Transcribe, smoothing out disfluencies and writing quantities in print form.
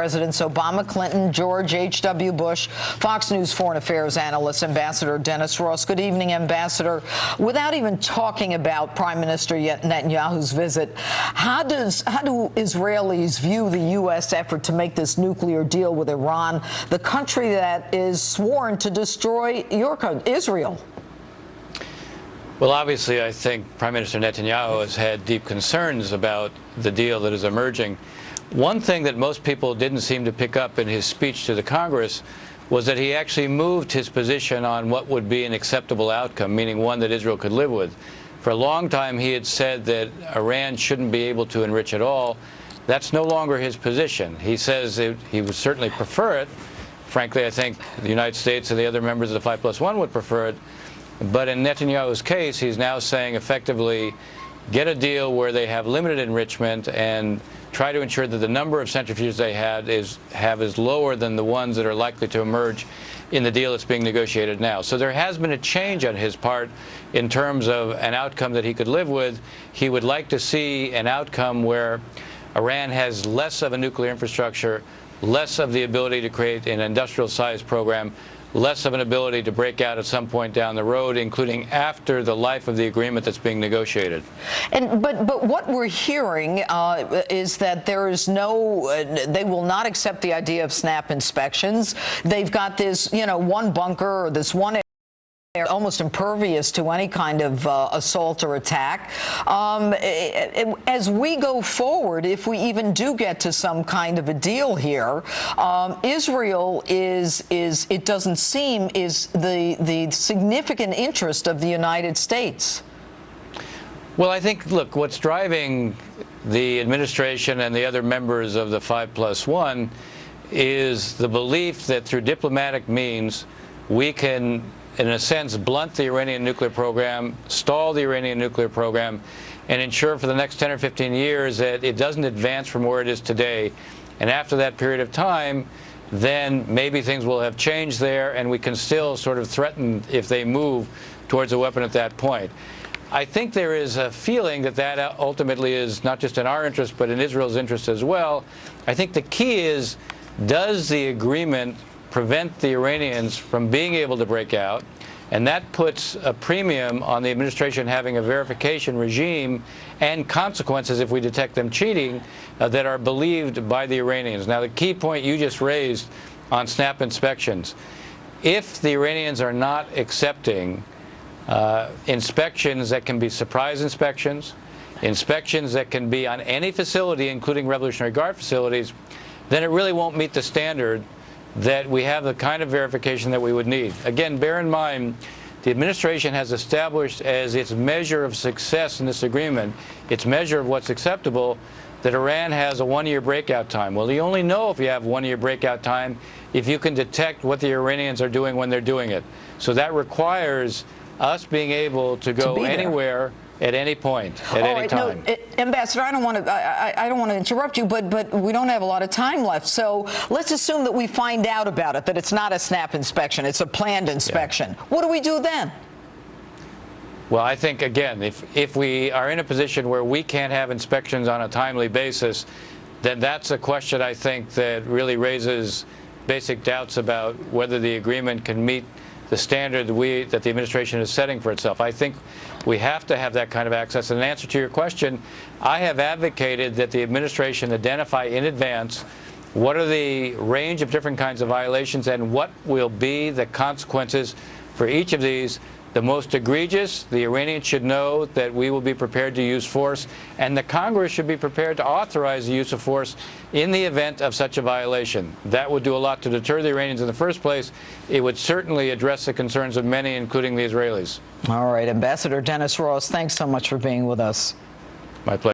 Presidents Obama, Clinton, George H.W. Bush. Fox News foreign affairs analyst, Ambassador Dennis Ross. Good evening, Ambassador. Without even talking about Prime Minister Netanyahu's visit, how do Israelis view the U.S. effort to make this nuclear deal with Iran, the country that is sworn to destroy your country, Israel? Well, obviously, I think Prime Minister Netanyahu has had deep concerns about the deal that is emerging. One thing that most people didn't seem to pick up in his speech to the Congress was that he actually moved his position on what would be an acceptable outcome, meaning one that Israel could live with. For a long time, he had said that Iran shouldn't be able to enrich at all. That's no longer his position. He says he would certainly prefer it. Frankly, I think the United States and the other members of the 5+1 would prefer it. But in Netanyahu's case, he's now saying effectively, get a deal where they have limited enrichment and try to ensure that the number of centrifuges they have is lower than the ones that are likely to emerge in the deal that's being negotiated now. So there has been a change on his part in terms of an outcome that he could live with. He would like to see an outcome where Iran has less of a nuclear infrastructure, less of the ability to create an industrial-sized program, less of an ability to break out at some point down the road, including after the life of the agreement that's being negotiated. But what we're hearing is that there is they will not accept the idea of snap inspections. They've got this, one bunker or this one area almost impervious to any kind of assault or attack. As we go forward, if we even do get to some kind of a deal here, Israel it doesn't seem, is the significant interest of the United States. Well, I think, look, what's driving the administration and the other members of the 5+1 is the belief that through diplomatic means we can, in a sense, blunt the Iranian nuclear program, stall the Iranian nuclear program, and ensure for the next 10 or 15 years that it doesn't advance from where it is today. And after that period of time, then maybe things will have changed there, and we can still sort of threaten if they move towards a weapon at that point. I think there is a feeling that that ultimately is not just in our interest, but in Israel's interest as well. I think the key is, does the agreement prevent the Iranians from being able to break out? And that puts a premium on the administration having a verification regime and consequences if we detect them cheating that are believed by the Iranians. Now, the key point you just raised on snap inspections, if the Iranians are not accepting inspections that can be surprise inspections, inspections that can be on any facility, including Revolutionary Guard facilities, then it really won't meet the standard that we have the kind of verification that we would need. Again, bear in mind, the administration has established as its measure of success in this agreement, its measure of what's acceptable, that Iran has a one-year breakout time. Well, you only know if you have one-year breakout time if you can detect what the Iranians are doing when they're doing it. So that requires us being able to go anywhere at any point, at any time. No, Ambassador, I don't want to interrupt you, but we don't have a lot of time left. So let's assume that we find out about it, that it's not a snap inspection, it's a planned inspection. Yeah. What do we do then? Well, I think, again, if we are in a position where we can't have inspections on a timely basis, then that's a question, I think, that really raises basic doubts about whether the agreement can meet the standard that the administration is setting for itself. I think we have to have that kind of access. And in answer to your question, I have advocated that the administration identify in advance what are the range of different kinds of violations and what will be the consequences for each of these. The most egregious, the Iranians should know that we will be prepared to use force, and the Congress should be prepared to authorize the use of force in the event of such a violation. That would do a lot to deter the Iranians in the first place. It would certainly address the concerns of many, including the Israelis. All right, Ambassador Dennis Ross, thanks so much for being with us. My pleasure.